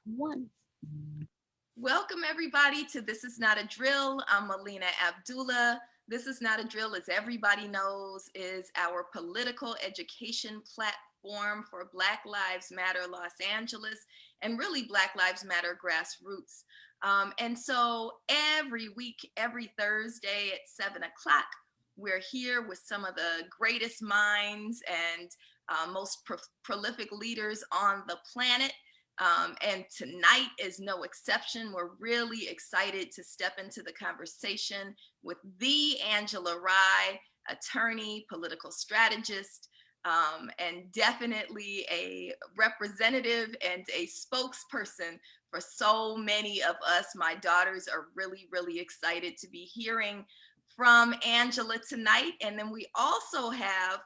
One. Welcome everybody to This Is Not a Drill. I'm Melina Abdullah. This Is Not a Drill, as everybody knows, is our political education platform for Black Lives Matter Los Angeles and really Black Lives Matter grassroots. And so every week, every Thursday at 7 o'clock, we're here with some of the greatest minds and most prolific leaders on the planet. And tonight is no exception. We're really excited to step into the conversation with the Angela Rye, attorney, political strategist, and definitely a representative and a spokesperson for so many of us. My daughters are really, really excited to be hearing from Angela tonight. And then we also have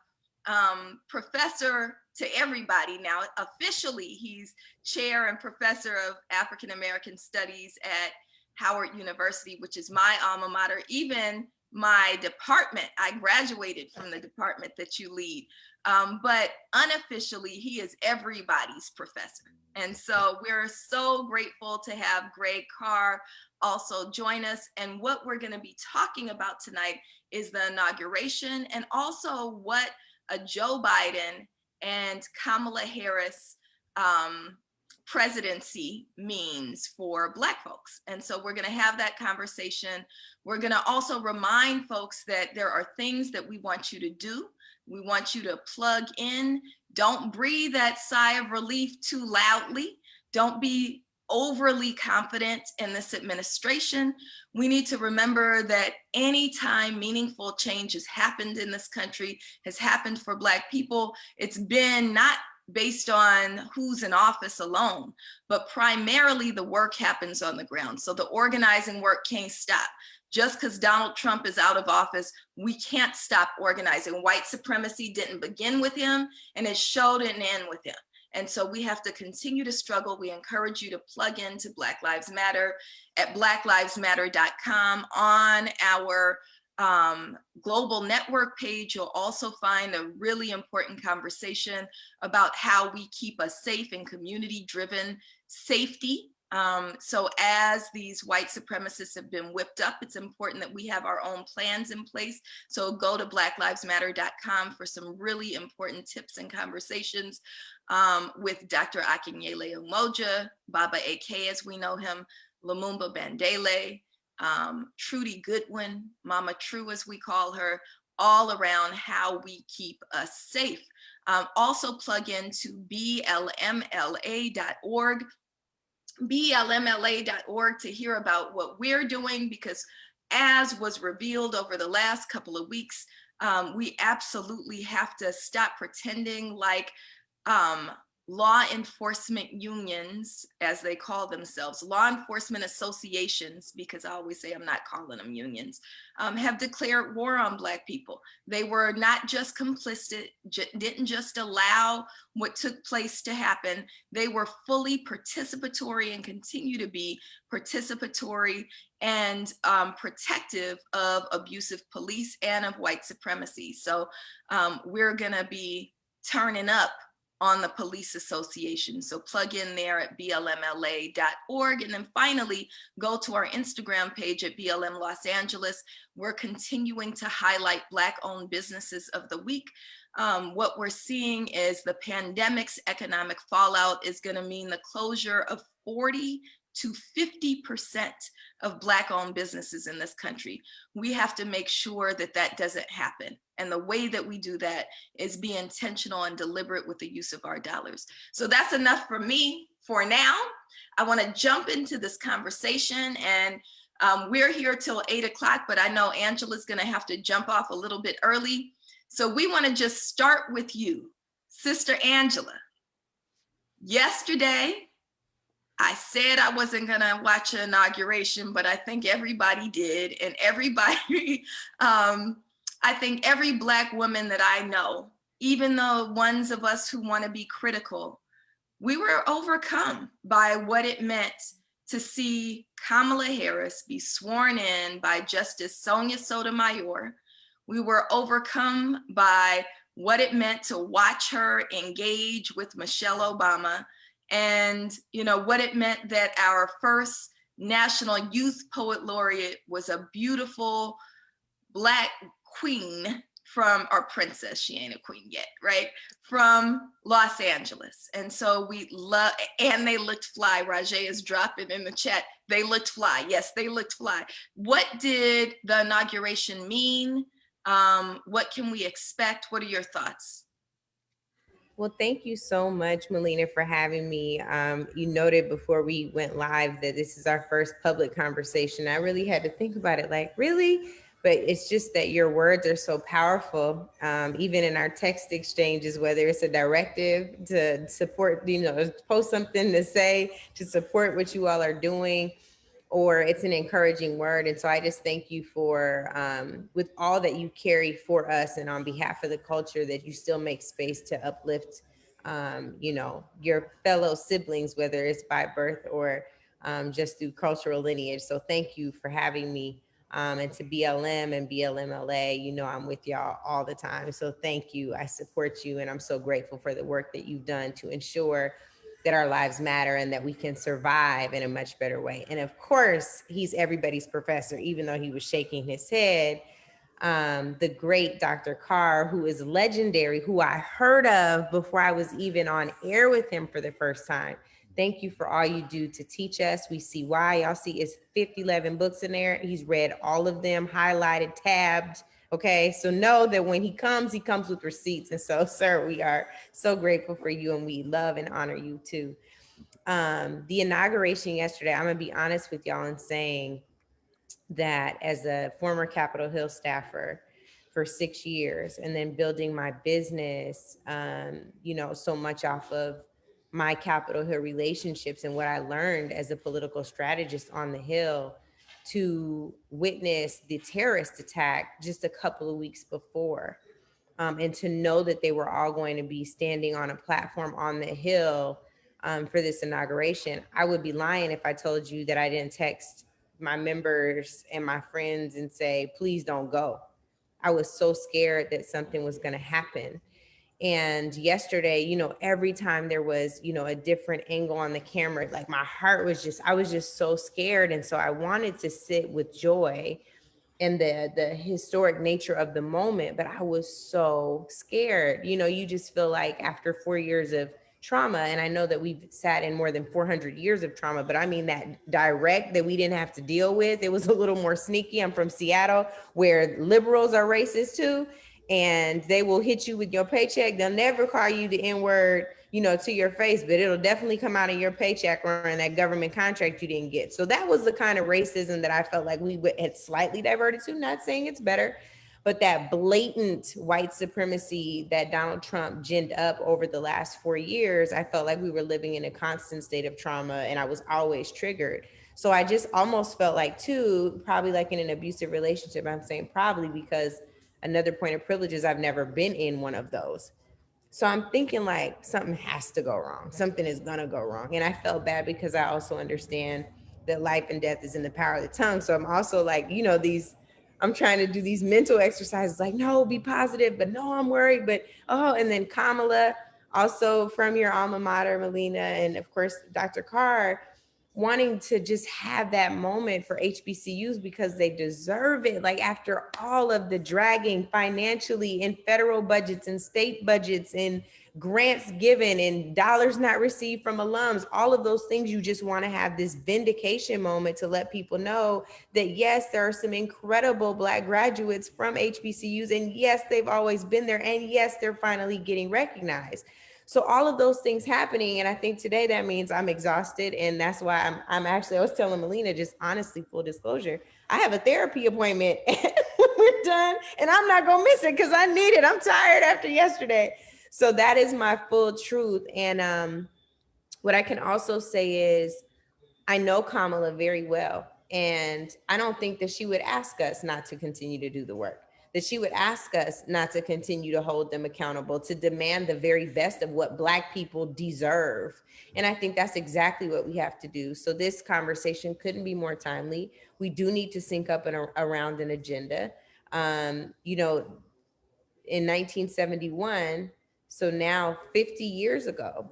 professor to everybody now. Officially, he's chair and professor of African-American Studies at Howard University, which is my alma mater, even my department. I graduated from the department that you lead. But unofficially, he is everybody's professor. And so we're so grateful to have Greg Carr also join us. And what we're going to be talking about tonight is the inauguration and also what a Joe Biden and Kamala Harris presidency means for Black folks. And so we're going to have that conversation. We're going to also remind folks that there are things that we want you to do. We want you to plug in. Don't breathe that sigh of relief too loudly. Don't be overly confident in this administration. We need to remember that anytime meaningful change has happened in this country, has happened for Black people, it's been not based on who's in office alone, but primarily the work happens on the ground. So the organizing work can't stop. Just because Donald Trump is out of office, we can't stop organizing. White supremacy didn't begin with him, and it showed and end with him. And so we have to continue to struggle. We encourage you to plug into Black Lives Matter at blacklivesmatter.com. On our global network page, you'll also find a really important conversation about how we keep a safe and community-driven safety. So as these white supremacists have been whipped up, it's important that we have our own plans in place. So go to blacklivesmatter.com for some really important tips and conversations with Dr. Akinyele Umoja, Baba AK as we know him, Lumumba Bandele, Trudy Goodwin, Mama True as we call her, all around how we keep us safe. Also plug into blmla.org. blmla.org to hear about what we're doing, because as was revealed over the last couple of weeks, we absolutely have to stop pretending like law enforcement unions, as they call themselves, law enforcement associations, because I always say I'm not calling them unions, have declared war on Black people. They were not just complicit, didn't just allow what took place to happen. They were fully participatory and continue to be participatory and protective of abusive police and of white supremacy. So we're gonna be turning up on the police association. So plug in there at blmla.org. And then finally, go to our Instagram page at BLM Los Angeles. We're continuing to highlight Black-owned businesses of the week. What we're seeing is the pandemic's economic fallout is gonna mean the closure of 40 to 50% of Black-owned businesses in this country. We have to make sure that that doesn't happen. And the way that we do that is be intentional and deliberate with the use of our dollars. So that's enough for me for now. I want to jump into this conversation, and we're here till 8 o'clock, but I know Angela's going to have to jump off a little bit early. So we want to just start with you, Sister Angela. Yesterday, I said I wasn't going to watch an inauguration, but I think everybody did. And everybody, I think every Black woman that I know, even the ones of us who want to be critical, we were overcome by what it meant to see Kamala Harris be sworn in by Justice Sonia Sotomayor. We were overcome by what it meant to watch her engage with Michelle Obama. and what it meant that our first National Youth Poet Laureate was a beautiful Black queen from, or princess, she ain't a queen yet, right? From Los Angeles. And so we love, and they looked fly. Rajay is dropping in the chat. They looked fly. Yes, they looked fly. What did the inauguration mean? What can we expect? What are your thoughts? Well, thank you so much, Melina, for having me. You noted before we went live that this is our first public conversation. I really had to think about it, like, really? But it's just that your words are so powerful, even in our text exchanges, whether it's a directive to support, post something to say, to support what you all are doing, or it's an encouraging word. And so I just thank you for, with all that you carry for us and on behalf of the culture, that you still make space to uplift, your fellow siblings, whether it's by birth or just through cultural lineage. So thank you for having me. And to BLM and BLMLA, I'm with y'all all the time. So thank you. I support you. And I'm so grateful for the work that you've done to ensure that our lives matter and that we can survive in a much better way. And of course, he's everybody's professor, even though he was shaking his head. The great Dr. Carr, who is legendary, who I heard of before I was even on air with him for the first time. Thank you for all you do to teach us. We see why. Y'all see it's 11 books in there. He's read all of them, highlighted, tabbed. Okay, so know that when he comes with receipts. And so, sir, we are so grateful for you, and we love and honor you too. The inauguration yesterday, I'm gonna be honest with y'all in saying that as a former Capitol Hill staffer for 6 years, and then building my business, so much off of my Capitol Hill relationships and what I learned as a political strategist on the Hill, to witness the terrorist attack just a couple of weeks before, and to know that they were all going to be standing on a platform on the Hill for this inauguration. I would be lying if I told you that I didn't text my members and my friends and say, please don't go. I was so scared that something was going to happen. And yesterday, every time there was, a different angle on the camera, like my heart was I was just so scared. And so I wanted to sit with joy and the historic nature of the moment, but I was so scared. You just feel like after 4 years of trauma, and I know that we've sat in more than 400 years of trauma, but I mean that direct that we didn't have to deal with. It was a little more sneaky. I'm from Seattle, where liberals are racist too, and they will hit you with your paycheck. They'll never call you the N-word, to your face, but it'll definitely come out of your paycheck or in that government contract you didn't get. So that was the kind of racism that I felt like we had slightly diverted to, not saying it's better, but that blatant white supremacy that Donald Trump ginned up over the last 4 years, I felt like we were living in a constant state of trauma, and I was always triggered. So I just almost felt like, too, probably like in an abusive relationship, I'm saying probably because another point of privilege is I've never been in one of those. So I'm thinking like something has to go wrong. Something is going to go wrong. And I felt bad because I also understand that life and death is in the power of the tongue. So I'm also like, I'm trying to do these mental exercises like, no, be positive, but no, I'm worried. But, and then Kamala, also from your alma mater, Melina, and of course, Dr. Carr, wanting to just have that moment for HBCUs because they deserve it. Like after all of the dragging financially in federal budgets and state budgets and grants given and dollars not received from alums, all of those things, you just want to have this vindication moment to let people know that yes, there are some incredible Black graduates from HBCUs, and yes, they've always been there, and yes, they're finally getting recognized. So all of those things happening, and I think today that means I'm exhausted, and that's why I'm actually, I was telling Melina, just honestly, full disclosure, I have a therapy appointment when we're done, and I'm not gonna miss it because I need it. I'm tired after yesterday. So that is my full truth. And what I can also say is I know Kamala very well, and I don't think that she would ask us not to continue to do the work, that she would ask us not to continue to hold them accountable, to demand the very best of what Black people deserve. And I think that's exactly what we have to do. So this conversation couldn't be more timely. We do need to sync up around an agenda. In 1971, so now 50 years ago,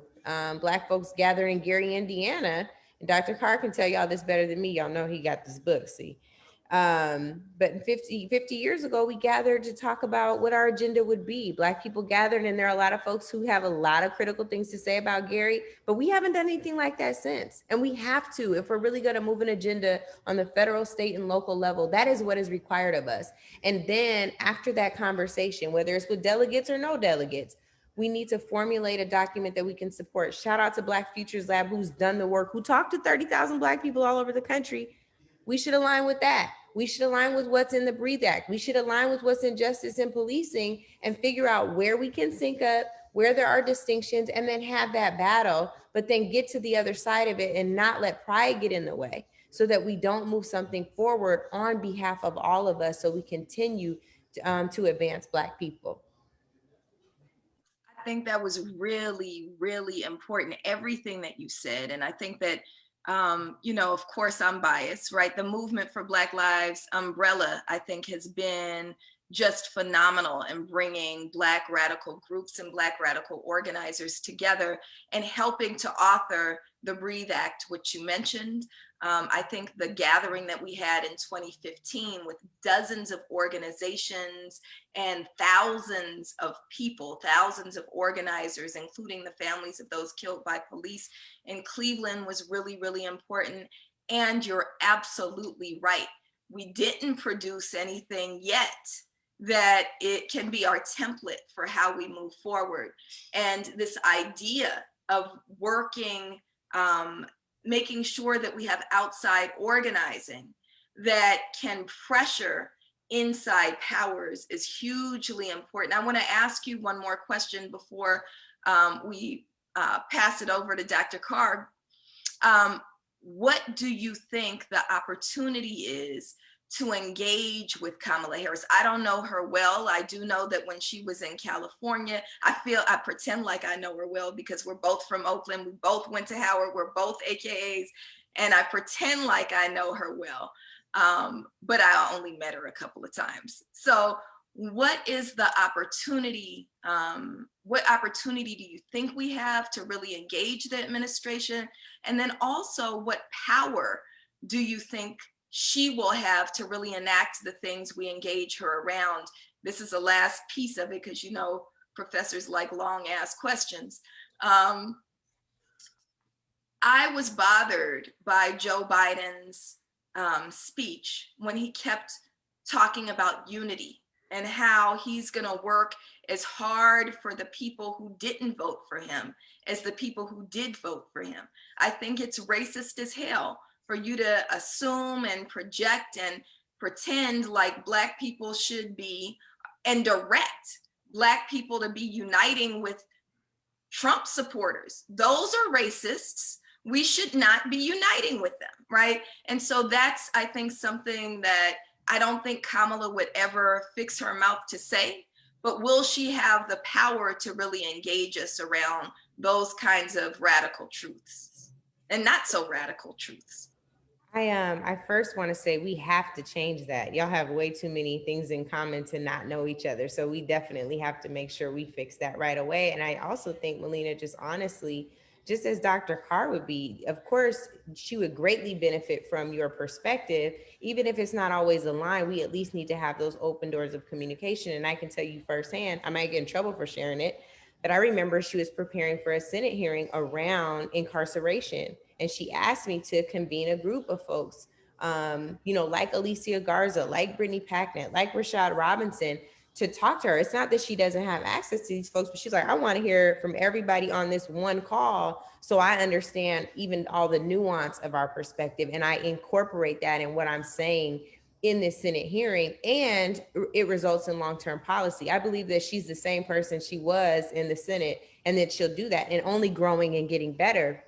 Black folks gathered in Gary, Indiana. And Dr. Carr can tell y'all this better than me. Y'all know he got this book, see. But 50 years ago, we gathered to talk about what our agenda would be. Black people gathered, and there are a lot of folks who have a lot of critical things to say about Gary, but we haven't done anything like that since. And we have to, if we're really going to move an agenda on the federal, state, and local level. That is what is required of us. And then after that conversation, whether it's with delegates or no delegates, we need to formulate a document that we can support. Shout out to Black Futures Lab, who's done the work, who talked to 30,000 Black people all over the country. We should align with that. We should align with what's in the Breathe Act. We should align with what's in justice and policing and figure out where we can sync up, where there are distinctions, and then have that battle, but then get to the other side of it and not let pride get in the way so that we don't move something forward on behalf of all of us so we continue to advance Black people. I think that was really, really important, everything that you said. And I think that, of course, I'm biased, right? The movement for Black Lives umbrella, I think, has been just phenomenal in bringing Black radical groups and Black radical organizers together and helping to author the Breathe Act, which you mentioned. I think the gathering that we had in 2015 with dozens of organizations and thousands of people, thousands of organizers, including the families of those killed by police in Cleveland, was really, really important. And you're absolutely right. We didn't produce anything yet that it can be our template for how we move forward. And this idea of working, making sure that we have outside organizing that can pressure inside powers is hugely important. I want to ask you one more question before we pass it over to Dr. Carr. What do you think the opportunity is to engage with Kamala Harris? I don't know her well. I do know that when she was in California, I pretend like I know her well because we're both from Oakland. We both went to Howard. We're both AKAs. And I pretend like I know her well. But I only met her a couple of times. So what is the opportunity? What opportunity do you think we have to really engage the administration? And then also, what power do you think she will have to really enact the things we engage her around? This is the last piece of it because professors like long ass questions. I was bothered by Joe Biden's speech when he kept talking about unity and how he's going to work as hard for the people who didn't vote for him as the people who did vote for him. I think it's racist as hell for you to assume and project and pretend like Black people should be and direct Black people to be uniting with Trump supporters. Those are racists. We should not be uniting with them, right? And so that's, I think, something that I don't think Kamala would ever fix her mouth to say, but will she have the power to really engage us around those kinds of radical truths and not so radical truths? I first want to say we have to change that. Y'all have way too many things in common to not know each other. So we definitely have to make sure we fix that right away. And I also think, Melina, just honestly, just as Dr. Carr would be, of course, she would greatly benefit from your perspective. Even if it's not always aligned, we at least need to have those open doors of communication. And I can tell you firsthand, I might get in trouble for sharing it, but I remember she was preparing for a Senate hearing around incarceration. And she asked me to convene a group of folks, like Alicia Garza, like Brittany Packnett, like Rashad Robinson, to talk to her. It's not that she doesn't have access to these folks, but she's like, I want to hear from everybody on this one call so I understand even all the nuance of our perspective. And I incorporate that in what I'm saying in this Senate hearing, and it results in long-term policy. I believe that she's the same person she was in the Senate, and that she'll do that and only growing and getting better.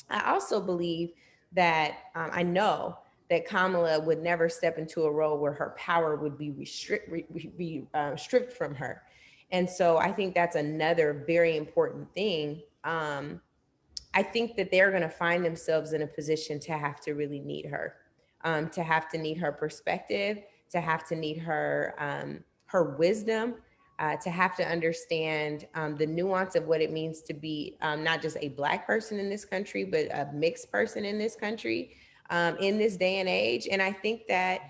I also believe that I know that Kamala would never step into a role where her power would be stripped from her. And so I think that's another very important thing. I think that they're going to find themselves in a position to have to really need her, to have to need her perspective, to have to need her wisdom. to have to understand the nuance of what it means to be not just a Black person in this country, but a mixed person in this country in this day and age. And I think that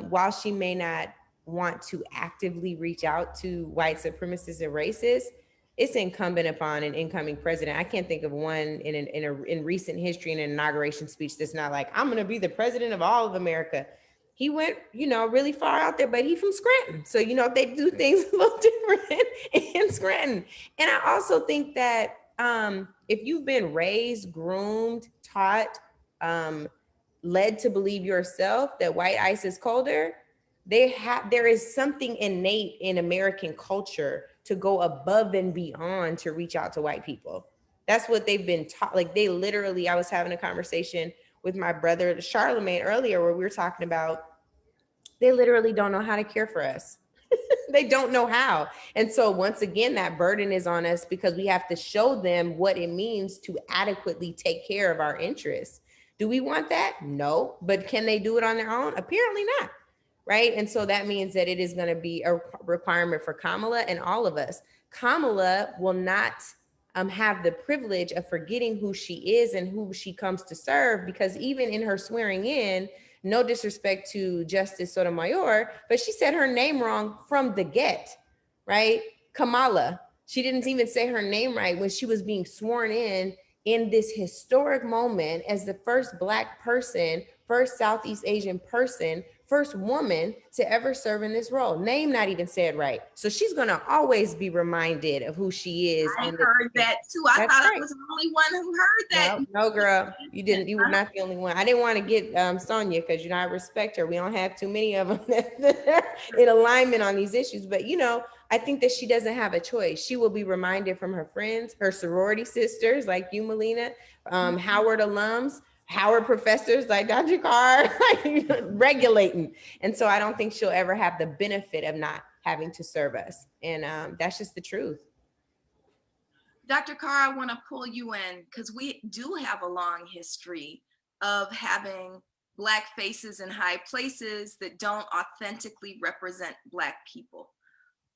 while she may not want to actively reach out to white supremacists and racists, it's incumbent upon an incoming president. I can't think of one in recent history in an inauguration speech that's not like, I'm going to be the president of all of America. He went, really far out there, but he from Scranton. So, they do things a little different in Scranton. And I also think that if you've been raised, groomed, taught, led to believe yourself that white ice is colder, there is something innate in American culture to go above and beyond to reach out to white people. That's what they've been taught. Like they literally, I was having a conversation with my brother Charlemagne earlier where we were talking about they literally don't know how to care for us. They don't know how. And so once again, that burden is on us because we have to show them what it means to adequately take care of our interests. Do we want that? No. But can they do it on their own? Apparently not. Right. And so that means that it is going to be a requirement for Kamala and all of us. Kamala will not have the privilege of forgetting who she is and who she comes to serve, because even in her swearing in, no disrespect to Justice Sotomayor, but she said her name wrong from the get, right? Kamala. She didn't even say her name right when she was being sworn in this historic moment as the first Black person, first Southeast Asian person, first woman to ever serve in this role. Name not even said right. So she's going to always be reminded of who she is. I heard that too. I thought right. I was the only one who heard that. No, girl, you didn't. You were not the only one. I didn't want to get Sonia because I respect her. We don't have too many of them in alignment on these issues. But I think that she doesn't have a choice. She will be reminded from her friends, her sorority sisters like you, Melina, Howard alums, Howard professors like Dr. Carr, regulating. And so I don't think she'll ever have the benefit of not having to serve us. And that's just the truth. Dr. Carr, I want to pull you in because we do have a long history of having Black faces in high places that don't authentically represent Black people.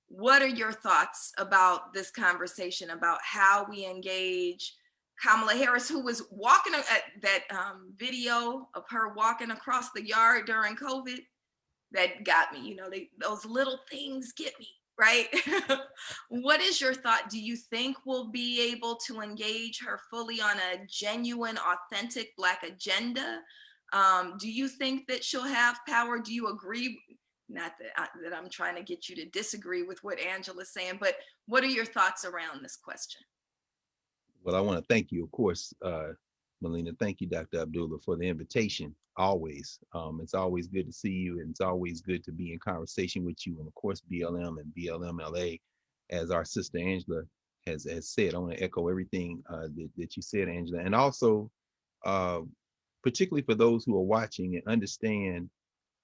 What are your thoughts about this conversation about how we engage Kamala Harris, who was walking at that video of her walking across the yard during COVID? That got me, those little things get me, right? What is your thought? Do you think we'll be able to engage her fully on a genuine, authentic Black agenda? Do you think that she'll have power? Do you agree? Not that I'm trying to get you to disagree with what Angela's saying, but what are your thoughts around this question? Well, I want to thank you, of course, Melina. Thank you, Dr. Abdullah, for the invitation. Always. It's always good to see you, and it's always good to be in conversation with you. And of course, BLM and BLMLA, as our sister Angela has said. I want to echo everything that you said, Angela. And also, particularly for those who are watching and understand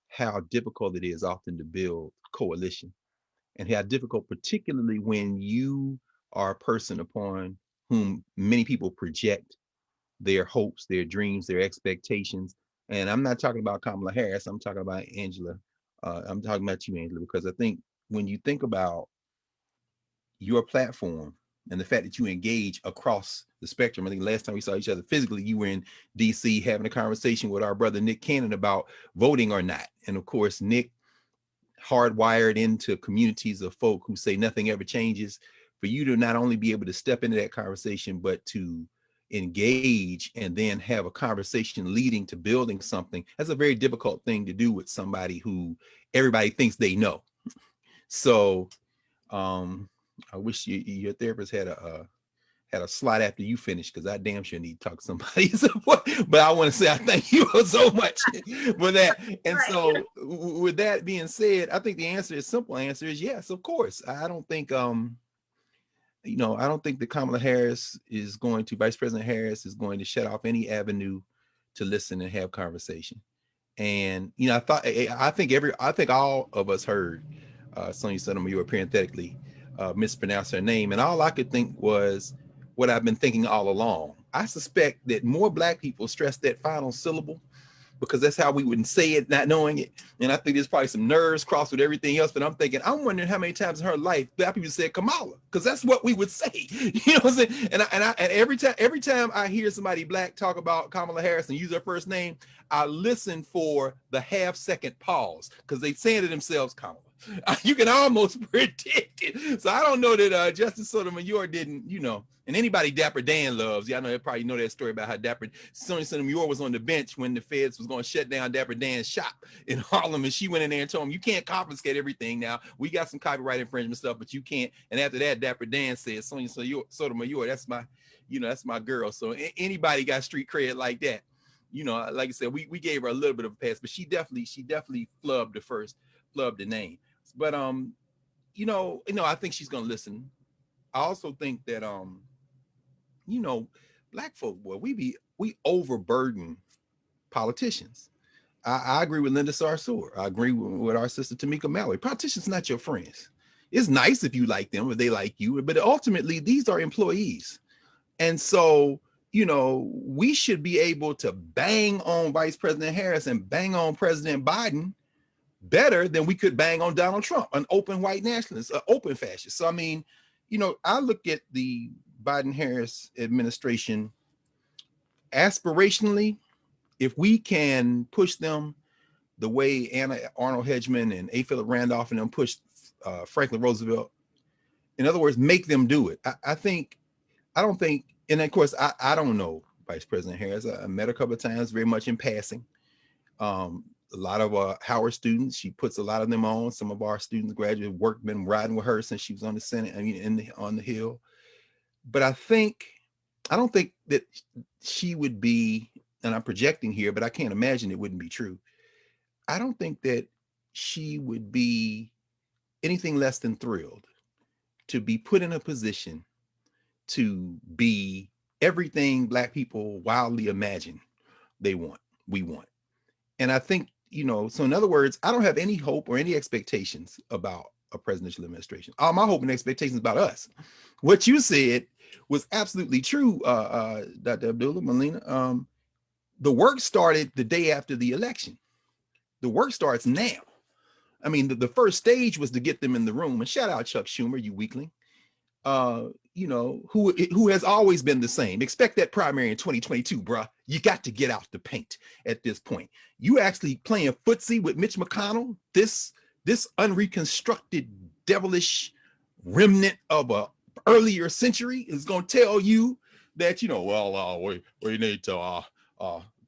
how difficult it is often to build coalition, and how difficult, particularly when you are a person upon whom many people project their hopes, their dreams, their expectations. And I'm not talking about Kamala Harris. I'm talking about Angela. I'm talking about you, Angela, because I think when you think about your platform and the fact that you engage across the spectrum, I think last time we saw each other physically, you were in DC having a conversation with our brother Nick Cannon about voting or not. And of course, Nick, hardwired into communities of folk who say nothing ever changes, for you to not only be able to step into that conversation, but to engage and then have a conversation leading to building something, that's a very difficult thing to do with somebody who everybody thinks they know. So I wish your therapist had a slot after you finish, because I damn sure need to talk to somebody. But I want to say I thank you so much for that. And so with that being said, I think the answer is simple answer is yes, of course. I don't think I don't think that Kamala Harris is going to, Vice President Harris is going to shut off any avenue to listen and have conversation. And I think all of us heard Sonia Sotomayor parenthetically mispronounce her name, and all I could think was what I've been thinking all along. I suspect that more Black people stress that final syllable because that's how we wouldn't say it, not knowing it. And I think there's probably some nerves crossed with everything else. But I'm thinking, I'm wondering how many times in her life black people said Kamala, because that's what we would say. You know what I'm saying? And every time I hear somebody black talk about Kamala Harris and use her first name, I listen for the half-second pause, because they saying to themselves, Kamala. You can almost predict it. So I don't know that Justice Sotomayor didn't, you know, and anybody Dapper Dan loves. Yeah, I know they probably know that story about how Sonia Sotomayor was on the bench when the feds was going to shut down Dapper Dan's shop in Harlem, and she went in there and told him, you can't confiscate everything now. We got some copyright infringement stuff, but you can't. And after that, Dapper Dan said, Sonia Sotomayor, that's my, you know, that's my girl. So anybody got street cred like that, you know, like I said, we gave her a little bit of a pass, but she definitely flubbed the name. But you know, I think she's gonna listen. I also think that you know, black folk, boy, we overburden politicians. I agree with Linda Sarsour. I agree with our sister Tamika Mallory. Politicians not your friends. It's nice if you like them, if they like you, but ultimately these are employees. And so, you know, we should be able to bang on Vice President Harris and bang on President Biden better than we could bang on Donald Trump, an open white nationalist, an open fascist. So, I mean, you know, I look at the Biden-Harris administration aspirationally. If we can push them the way Anna Arnold Hedgeman and A. Philip Randolph and them pushed Franklin Roosevelt, in other words, make them do it. I don't think, and of course, I don't know Vice President Harris. I met her a couple of times, very much in passing. A lot of Howard students, she puts a lot of them on. Some of our students, graduate work, been riding with her since she was on the Senate, I mean, on the Hill. But I don't think that she would be, and I'm projecting here, but I can't imagine it wouldn't be true. I don't think that she would be anything less than thrilled to be put in a position to be everything black people wildly imagine we want. And I think, you know, so in other words, I don't have any hope or any expectations about a presidential administration. All my hope and expectations about us. What you said was absolutely true, Dr. Abdullah, Melina. The work started the day after the election. The work starts now. I mean, the first stage was to get them in the room. And shout out Chuck Schumer, you weakling. You know, who has always been the same. Expect that primary in 2022, bruh. You got to get out the paint at this point. You actually playing footsie with Mitch McConnell, this unreconstructed devilish remnant of a earlier century is going to tell you that, you know, well, we need to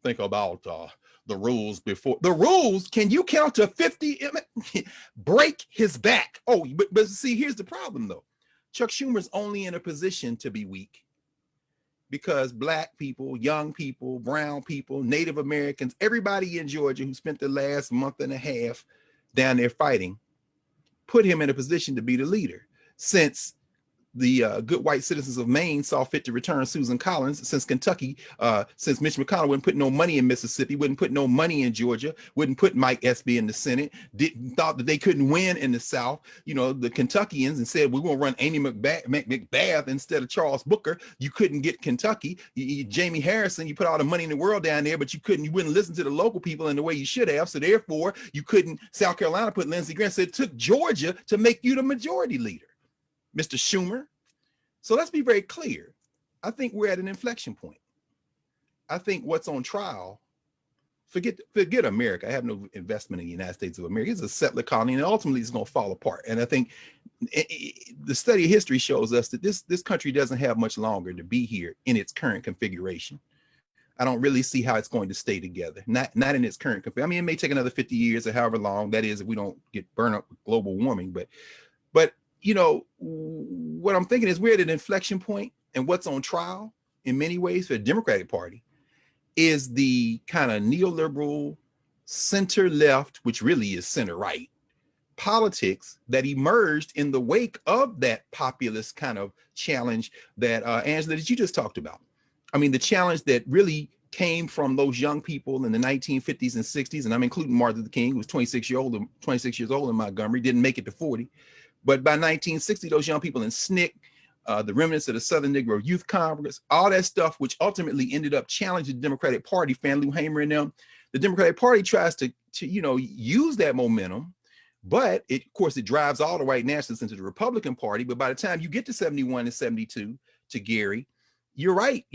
think about the rules before the rules. Can you count to 50? Break his back. Oh, but see, here's the problem though. Chuck Schumer's only in a position to be weak because black people, young people, brown people, Native Americans, everybody in Georgia who spent the last month and a half down there fighting, put him in a position to be the leader. Since the good white citizens of Maine saw fit to return Susan Collins, since Kentucky, since Mitch McConnell wouldn't put no money in Mississippi, wouldn't put no money in Georgia, wouldn't put Mike Espy in the Senate, thought that they couldn't win in the South, you know, the Kentuckians, and said, we're going to run Amy McBath instead of Charles Booker. You couldn't get Kentucky. Jamie Harrison, you put all the money in the world down there, but you wouldn't listen to the local people in the way you should have. So therefore, you couldn't, South Carolina put Lindsey Graham. So it took Georgia to make you the majority leader, Mr. Schumer. So let's be very clear. I think we're at an inflection point. I think what's on trial, forget America. I have no investment in the United States of America. It's a settler colony, and ultimately it's going to fall apart. And I think the study of history shows us that this country doesn't have much longer to be here in its current configuration. I don't really see how it's going to stay together. Not in its current configuration. I mean, it may take another 50 years or however long that is if we don't get burned up with global warming. But you know, what I'm thinking is we're at an inflection point, and what's on trial in many ways for the Democratic Party is the kind of neoliberal center left, which really is center right politics that emerged in the wake of that populist kind of challenge that Angela, that you just talked about. I mean, the challenge that really came from those young people in the 1950s and 60s, and I'm including Martin Luther King, who was 26 years old in Montgomery, didn't make it to 40. But by 1960, those young people in SNCC, the remnants of the Southern Negro Youth Congress, all that stuff, which ultimately ended up challenging the Democratic Party, Fannie Hamer and them. The Democratic Party tries to use that momentum, but of course, it drives all the white nationalists into the Republican Party. But by the time you get to 71 and 72 to Gary, you're right,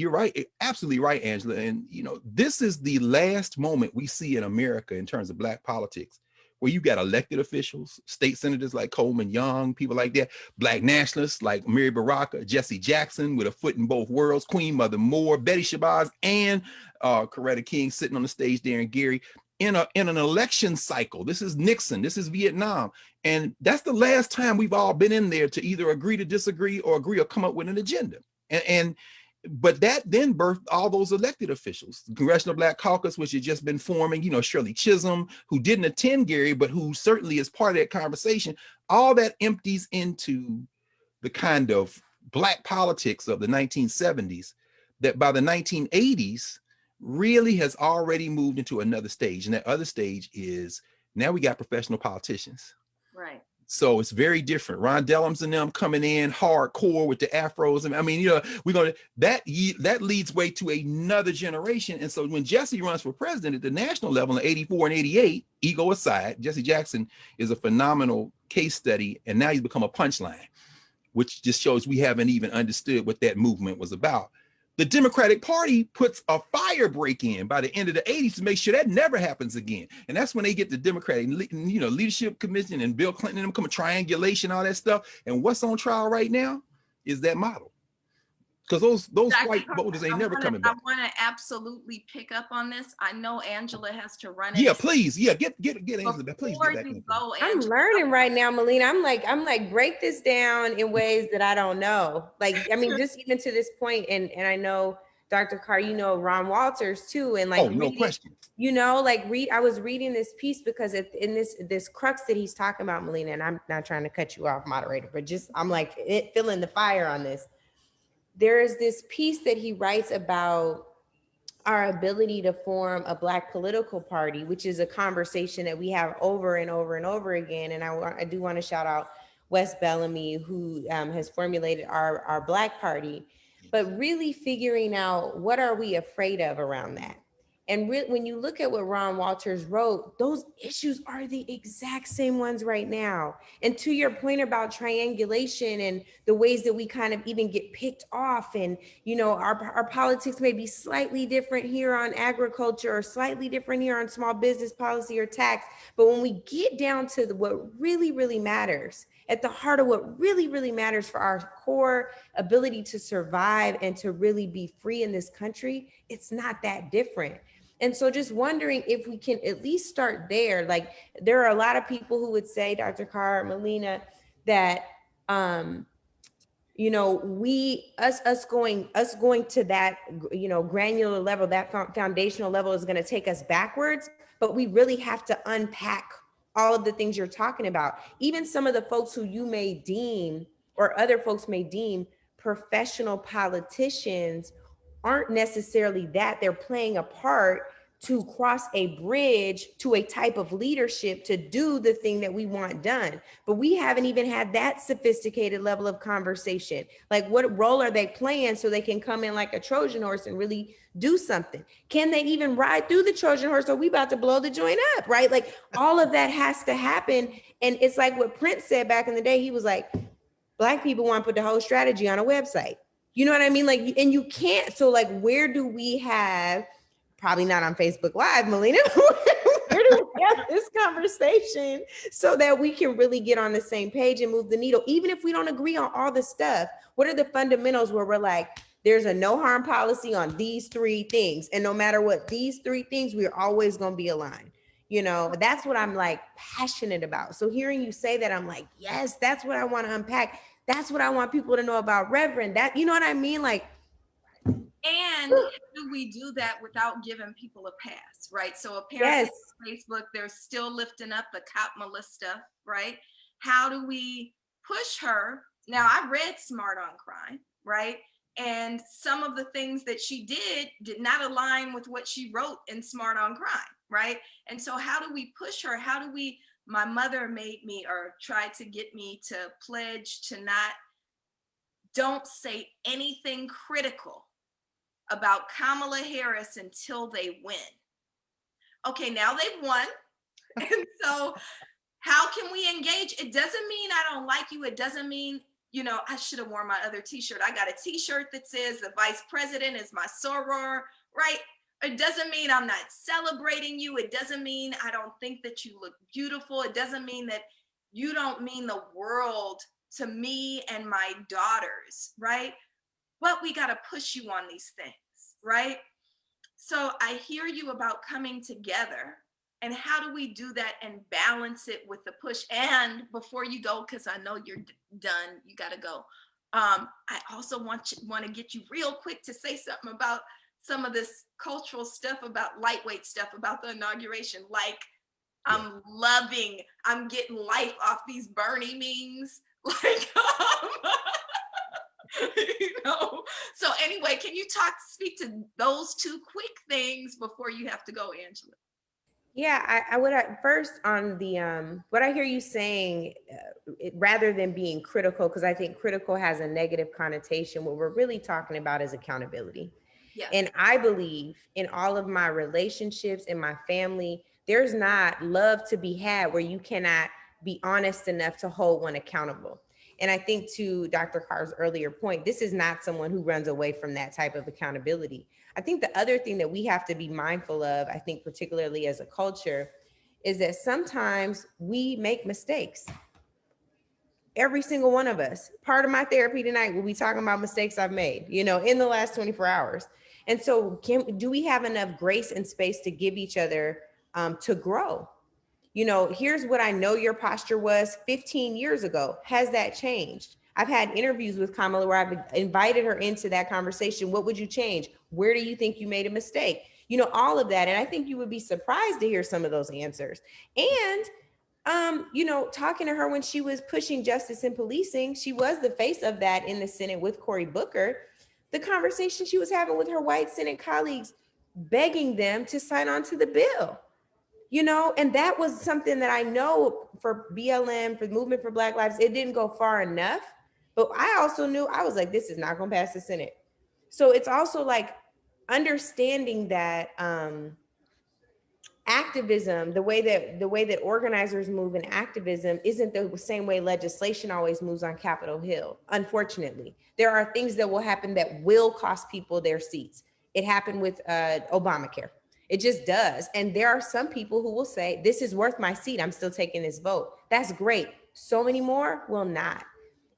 absolutely right, Angela. And this is the last moment we see in America in terms of Black politics, where you got elected officials, state senators like Coleman Young, people like that, Black nationalists like Mary Baraka, Jesse Jackson with a foot in both worlds, Queen Mother Moore, Betty Shabazz, and Coretta King sitting on the stage there in Gary in an election cycle. This is Nixon, this is Vietnam. And that's the last time we've all been in there to either agree to disagree or agree or come up with an agenda. But that then birthed all those elected officials, the Congressional Black Caucus, which had just been forming, Shirley Chisholm, who didn't attend Gary, but who certainly is part of that conversation. All that empties into the kind of Black politics of the 1970s that by the 1980s really has already moved into another stage. And that other stage is now we got professional politicians. Right. So it's very different. Ron Dellums and them coming in hardcore with the afros. And I mean, that leads way to another generation. And so when Jesse runs for president at the national level in 84 and 88, ego aside, Jesse Jackson is a phenomenal case study. And now he's become a punchline, which just shows we haven't even understood what that movement was about. The Democratic Party puts a fire break in by the end of the 80s to make sure that never happens again. And that's when they get the Democratic Leadership Commission and Bill Clinton and them come triangulation, all that stuff. And what's on trial right now is that model. Because those white voters ain't never coming back. I want to absolutely pick up on this. I know Angela has to run it. Yeah, please. Yeah, get Angela back. Please get back. Go, I'm learning right now, Melina. I'm like, break this down in ways that I don't know. Like, I mean, just even to this point, and I know Dr. Carr, Ron Walters too, and like, no question. I was reading this piece because in this crux that he's talking about, Melina, and I'm not trying to cut you off, moderator, but I'm like feeling the fire on this. There is this piece that he writes about our ability to form a Black political party, which is a conversation that we have over and over and over again. And I do want to shout out Wes Bellamy, who has formulated our Black party, but really figuring out what are we afraid of around that. And when you look at what Ron Walters wrote, those issues are the exact same ones right now. And to your point about triangulation and the ways that we kind of even get picked off, and our politics may be slightly different here on agriculture or slightly different here on small business policy or tax. But when we get down to what really, really matters, at the heart of what really, really matters for our core ability to survive and to really be free in this country, it's not that different. And so just wondering if we can at least start there. Like, there are a lot of people who would say, Dr. Carr, Melina, that us going to that granular level, that foundational level is going to take us backwards, but we really have to unpack all of the things you're talking about. Even some of the folks who you may deem, or other folks may deem, professional politicians aren't necessarily that. They're playing a part to cross a bridge to a type of leadership to do the thing that we want done. But we haven't even had that sophisticated level of conversation. Like, what role are they playing so they can come in like a Trojan horse and really do something? Can they even ride through the Trojan horse, or we about to blow the joint up, right? Like, all of that has to happen. And it's like what Prince said back in the day. He was like, Black people want to put the whole strategy on a website. You know what I mean? Like, and you can't. So like, where do we have, probably not on Facebook Live, Melina, where do we have this conversation so that we can really get on the same page and move the needle? Even if we don't agree on all the stuff, what are the fundamentals where we're like, there's a no harm policy on these three things. And no matter what these three things, we're always going to be aligned. That's what I'm like passionate about. So hearing you say that, I'm like, yes, that's what I want to unpack. That's what I want people to know about Reverend. That, you know what I mean? Like, and how do we do that without giving people a pass, right? So apparently on Facebook, they're still lifting up the Kamala stuff, right? How do we push her? Now, I read Smart on Crime, right? And some of the things that she did not align with what she wrote in Smart on Crime, right? And so how do we push her? How do we, my mother made me, or tried to get me to pledge to not don't say anything critical about Kamala Harris until they win. Okay, now they've won. And so how can we engage? It doesn't mean I don't like you. It doesn't mean, I should have worn my other t-shirt. I got a t-shirt that says the vice president is my soror, right? It doesn't mean I'm not celebrating you. It doesn't mean I don't think that you look beautiful. It doesn't mean that you don't mean the world to me and my daughters, right? But we got to push you on these things, right? So I hear you about coming together. And how do we do that and balance it with the push? And before you go, because I know you're done, you got to go. I also want to get you real quick to say something about some of this cultural stuff, about lightweight stuff, about the inauguration. Like, I'm getting life off these Bernie memes. Like, So anyway, can you speak to those two quick things before you have to go, Angela? Yeah, I would first on the what I hear you saying, rather than being critical, because I think critical has a negative connotation. What we're really talking about is accountability. Yes. And I believe in all of my relationships, in my family, there's not love to be had where you cannot be honest enough to hold one accountable. And I think, to Dr. Carr's earlier point, this is not someone who runs away from that type of accountability. I think the other thing that we have to be mindful of, I think particularly as a culture, is that sometimes we make mistakes. Every single one of us. Part of my therapy tonight will be talking about mistakes I've made, in the last 24 hours. And so do we have enough grace and space to give each other to grow? Here's what I know your posture was 15 years ago. Has that changed? I've had interviews with Kamala where I've invited her into that conversation. What would you change? Where do you think you made a mistake? All of that. And I think you would be surprised to hear some of those answers. And talking to her when she was pushing justice and policing, she was the face of that in the Senate with Cory Booker. The conversation she was having with her white Senate colleagues, begging them to sign on to the bill. And that was something that I know for BLM, for the Movement for Black Lives, it didn't go far enough. But I also knew, I was like, this is not going to pass the Senate. So it's also like understanding that activism, the way that organizers move in activism isn't the same way legislation always moves on Capitol Hill. Unfortunately, there are things that will happen that will cost people their seats. It happened with Obamacare. It just does. And there are some people who will say, this is worth my seat. I'm still taking this vote. That's great. So many more will not.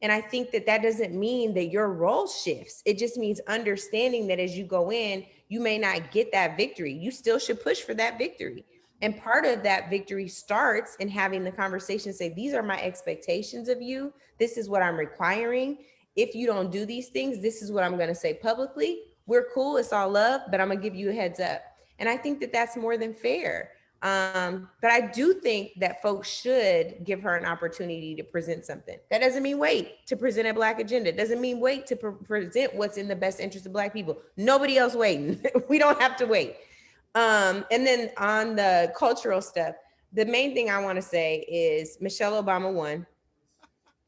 And I think that doesn't mean that your role shifts. It just means understanding that as you go in, you may not get that victory. You still should push for that victory. And part of that victory starts in having the conversation, say, these are my expectations of you. This is what I'm requiring. If you don't do these things, this is what I'm going to say publicly. We're cool. It's all love, but I'm going to give you a heads up. And I think that that's more than fair. But I do think that folks should give her an opportunity to present something. That doesn't mean wait to present a Black agenda. It doesn't mean wait to present what's in the best interest of Black people. Nobody else waiting. We don't have to wait. And then on the cultural stuff, the main thing I want to say is Michelle Obama won.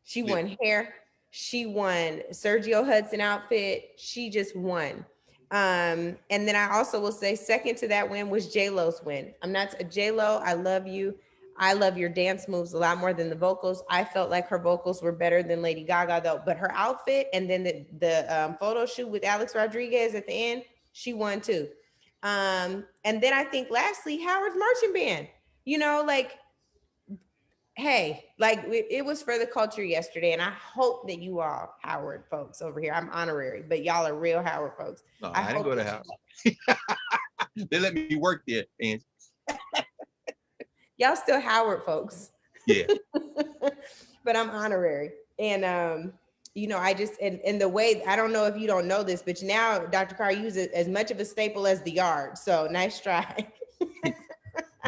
She won hair. She won Sergio Hudson outfit. She just won. And then I also will say second to that win was J-Lo's win. I'm not J-Lo. I love you. I love your dance moves a lot more than the vocals. I felt like her vocals were better than Lady Gaga though, but her outfit and then the photo shoot with Alex Rodriguez at the end, she won too. And then I think lastly, Howard's marching band, hey, like it was for the culture yesterday. And I hope that you all Howard folks over here, I'm honorary, but y'all are real Howard folks. No, I didn't go to Howard. They let me work there, and y'all still Howard folks. Yeah. But I'm honorary. And I just and the way, I don't know if you don't know this, but now Dr. Carr uses as much of a staple as the yard. So nice try.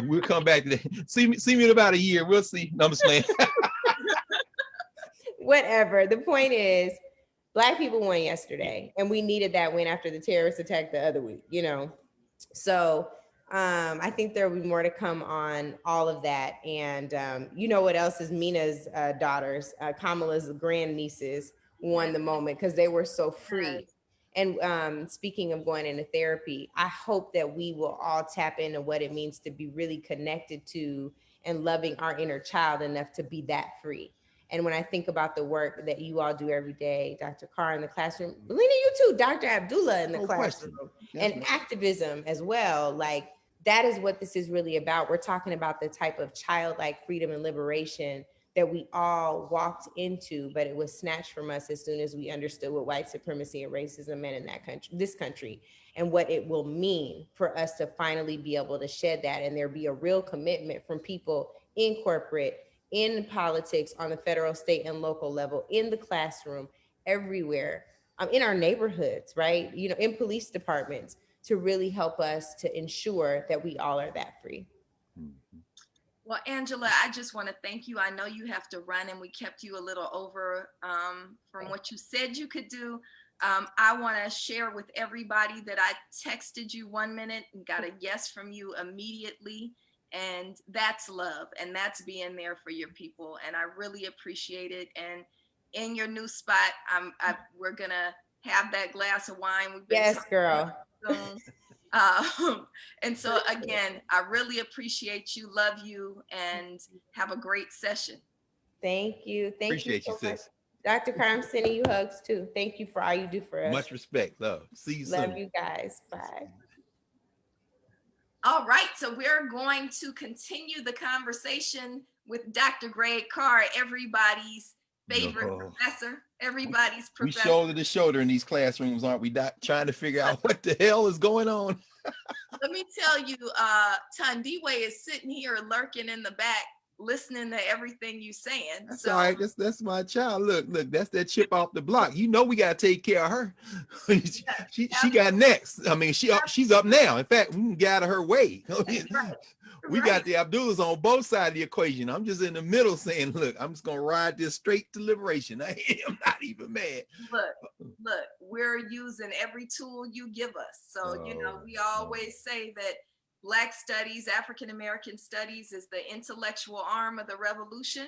We'll come back to that. See me in about a year. We'll see. No, I'm just playing. Whatever. The point is, Black people won yesterday, and we needed that win after the terrorist attack the other week, So I think there will be more to come on all of that. And what else is Mina's daughters, Kamala's grandnieces, won the moment because they were so free. Yes. And speaking of going into therapy, I hope that we will all tap into what it means to be really connected to and loving our inner child enough to be that free. And when I think about the work that you all do every day, Dr. Carr in the classroom, Melina, you too, Dr. Abdullah in the No classroom, question. and Definitely. activism as well, like that is what this is really about. We're talking about the type of childlike freedom and liberation that we all walked into, but it was snatched from us as soon as we understood what white supremacy and racism meant in that country, this country, and what it will mean for us to finally be able to shed that, and there be a real commitment from people in corporate, in politics, on the federal, state, and local level, in the classroom, everywhere, in our neighborhoods, right? You know, in police departments, to really help us to ensure that we all are that free. Mhm. Well, Angela, I just want to thank you. I know you have to run and we kept you a little over from what you said you could do. I want to share with everybody that I texted you 1 minute and got a yes from you immediately. And that's love. And that's being there for your people. And I really appreciate it. And in your new spot, we're going to have that glass of wine we've been Yes, talking girl. about soon. And so again, I really appreciate you, love you, and have a great session. Thank you. Thank you Appreciate you, so much. sis. Dr. Carr, I'm sending you hugs too. Thank you for all you do for us. Much respect, love. See you Love soon. you guys. Bye. All right, so we're going to continue the conversation with Dr. Greg Carr, everybody's favorite No. professor, everybody's We professor. shoulder to shoulder in these classrooms, aren't we, Doc? Trying to figure out what the hell is going on. Let me tell you, Tandiwe is sitting here lurking in the back, listening to everything you saying. That's So all right. That's my child. Look, that's that chip off the block. You know we gotta take care of her. she got next. I mean, she's up now. In fact, we can get out of her way. We right. got the Abdullahs on both sides of the equation. I'm just in the middle saying, look, I'm just gonna ride this straight to liberation. I am not even mad. Look, we're using every tool you give us. So, we always say that Black studies, African American studies is the intellectual arm of the revolution.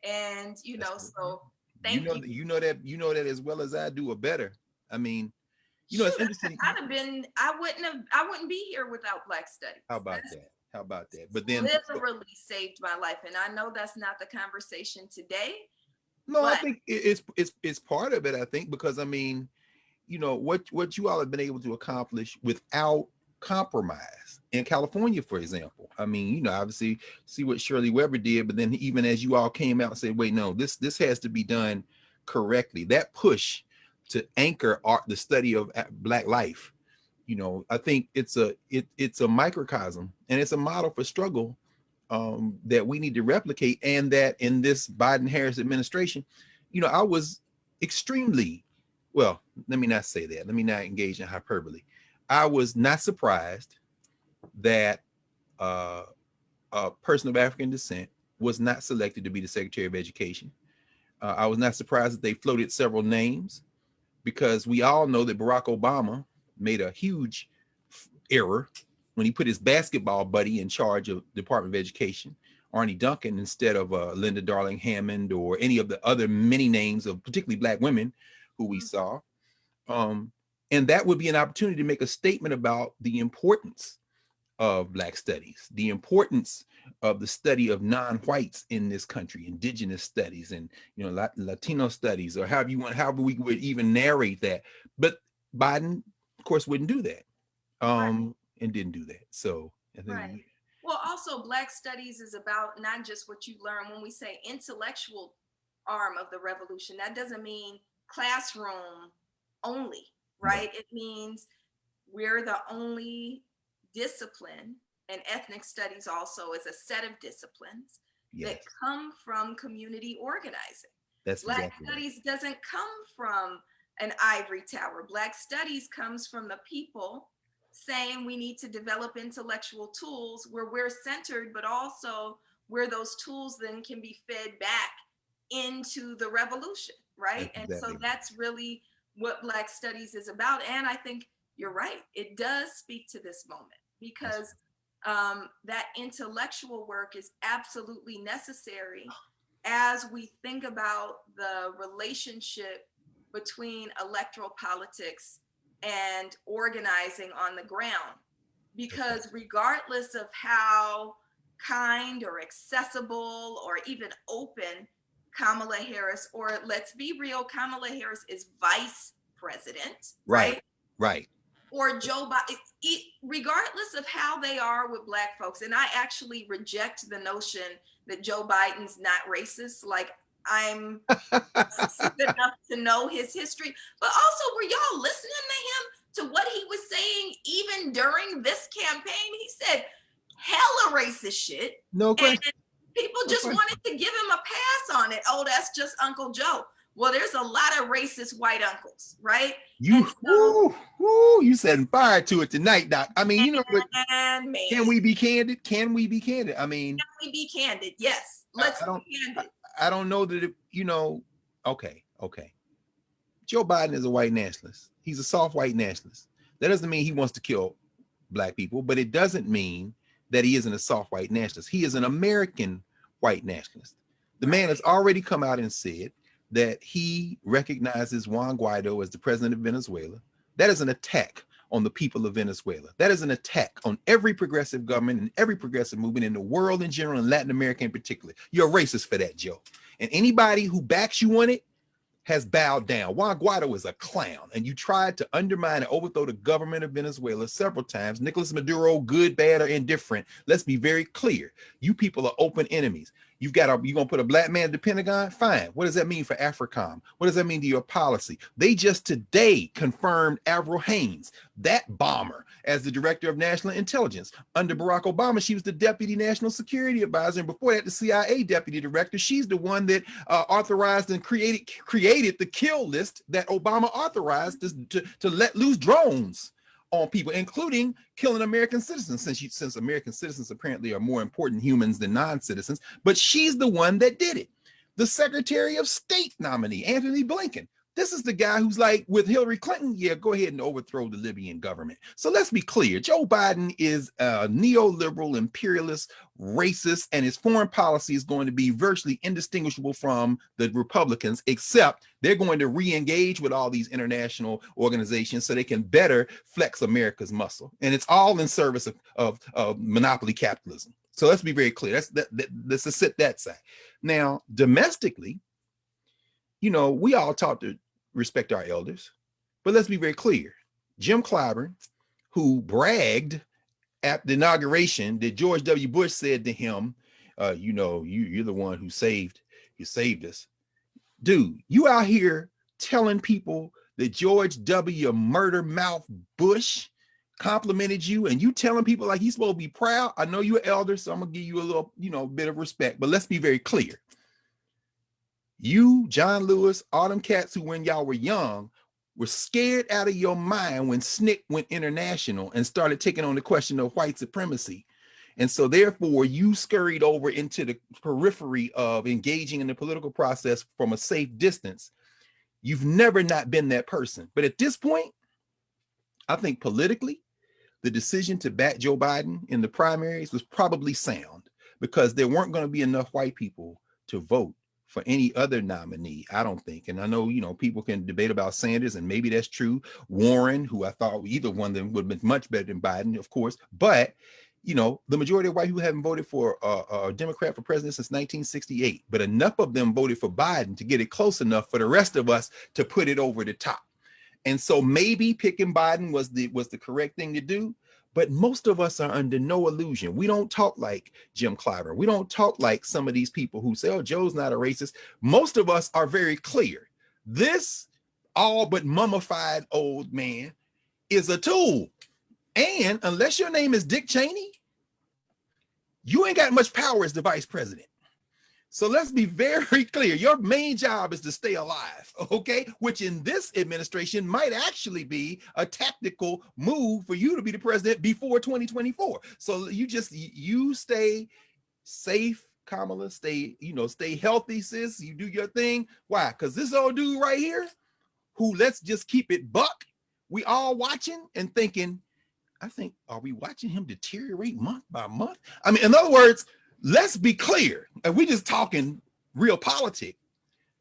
And, so thank you. You know that as well as I do, or better. I mean, Shoot, it's interesting. I wouldn't be here without Black studies. How about that? How about that? But then literally saved my life. And I know that's not the conversation today. No, I think it's part of it, I think, because I mean, what you all have been able to accomplish without compromise in California, for example. I mean, obviously see what Shirley Weber did, but then even as you all came out and said, wait, no, this has to be done correctly. That push to anchor the study of Black life, I think it's a microcosm and it's a model for struggle that we need to replicate, and that in this Biden-Harris administration, I was extremely, well, let me not say that. Let me not engage in hyperbole. I was not surprised that a person of African descent was not selected to be the Secretary of Education. I was not surprised that they floated several names, because we all know that Barack Obama made a huge error when he put his basketball buddy in charge of Department of Education, Arnie Duncan, instead of Linda Darling Hammond or any of the other many names of particularly Black women who we saw. And that would be an opportunity to make a statement about the importance of Black studies, the importance of the study of non-whites in this country, indigenous studies, and Latino studies, or however we would even narrate that. But Biden, of course, wouldn't do that. And didn't do that. So Right. Well, also Black studies is about not just what you learn. When we say intellectual arm of the revolution, that doesn't mean classroom only, right? It means we're the only discipline, and ethnic studies also is a set of disciplines that come from community organizing. That's Black exactly studies doesn't come from an ivory tower. Black studies comes from the people saying we need to develop intellectual tools where we're centered, but also where those tools then can be fed back into the revolution, right? And so that's really what Black studies is about. And I think you're right. It does speak to this moment, because that intellectual work is absolutely necessary as we think about the relationship between electoral politics and organizing on the ground. Because regardless of how kind or accessible or even open Kamala Harris, or let's be real, Kamala Harris is vice president, right? Right. Or Joe Biden, regardless of how they are with Black folks, and I actually reject the notion that Joe Biden's not racist. Like, I'm astute enough to know his history, but also, were y'all listening to him, to what he was saying even during this campaign? He said hella racist shit. No question. And people just wanted to give him a pass on it. Oh, that's just Uncle Joe. Well, there's a lot of racist white uncles, right? You, you setting fire to it tonight, Doc. I mean, you know, but can we be candid? Can we be candid? I mean, can we be candid? Yes, let's be candid. I don't know that, you know, okay. Joe Biden is a white nationalist. He's a soft white nationalist. That doesn't mean he wants to kill Black people, but it doesn't mean that he isn't a soft white nationalist. He is an American white nationalist. The man has already come out and said that he recognizes Juan Guaido as the president of Venezuela. That is an attack on the people of Venezuela. That is an attack on every progressive government and every progressive movement in the world in general, and Latin America in particular. You're a racist for that, Joe. And anybody who backs you on it has bowed down. Juan Guaido is a clown, and you tried to undermine and overthrow the government of Venezuela several times. Nicolas Maduro, good, bad, or indifferent. Let's be very clear. You people are open enemies. You're gonna put a Black man at the Pentagon? Fine. What does that mean for AFRICOM? What does that mean to your policy? They just today confirmed Avril Haines, that bomber, as the director of national intelligence. Under Barack Obama, she was the deputy national security advisor, and before that, the CIA deputy director. She's the one that authorized and created the kill list that Obama authorized to let loose drones on people, including killing American citizens, since American citizens apparently are more important humans than non-citizens. But she's the one that did it. The Secretary of State nominee, Anthony Blinken. This is the guy who's like, with Hillary Clinton, yeah, go ahead and overthrow the Libyan government. So let's be clear. Joe Biden is a neoliberal, imperialist, racist, and his foreign policy is going to be virtually indistinguishable from the Republicans, except they're going to re-engage with all these international organizations so they can better flex America's muscle. And it's all in service of monopoly capitalism. So let's be very clear. Let's just set that side. Now, domestically, you know, we all taught to respect our elders, but let's be very clear. Jim Clyburn, who bragged at the inauguration that George W. Bush said to him, you know, you're the one who saved us. Dude, you out here telling people that George W. murder mouth Bush complimented you, and you telling people like he's supposed to be proud. I know you're elder, so I'm gonna give you a little, you know, bit of respect, but let's be very clear. You, John Lewis, all them cats who, when y'all were young, were scared out of your mind when SNCC went international and started taking on the question of white supremacy. And so therefore you scurried over into the periphery of engaging in the political process from a safe distance. You've never not been that person. But at this point, I think politically, the decision to back Joe Biden in the primaries was probably sound, because there weren't going to be enough white people to vote for any other nominee, I don't think. And I know, you know, people can debate about Sanders, and maybe that's true. Warren, who I thought either one of them would have been much better than Biden, of course. But, you know, the majority of white people haven't voted for a Democrat for president since 1968. But enough of them voted for Biden to get it close enough for the rest of us to put it over the top. And so maybe picking Biden was the correct thing to do. But most of us are under no illusion. We don't talk like Jim Clyburn. We don't talk like some of these people who say, oh, Joe's not a racist. Most of us are very clear. This all but mummified old man is a tool. And unless your name is Dick Cheney, you ain't got much power as the vice president. So let's be very clear. Your main job is to stay alive, okay? Which in this administration might actually be a tactical move for you to be the president before 2024. So you stay safe, Kamala, stay healthy, sis. You do your thing. Why? Because this old dude right here, who, let's just keep it buck, we all watching and thinking, are we watching him deteriorate month by month? I mean, in other words, let's be clear, and we just talking real politics.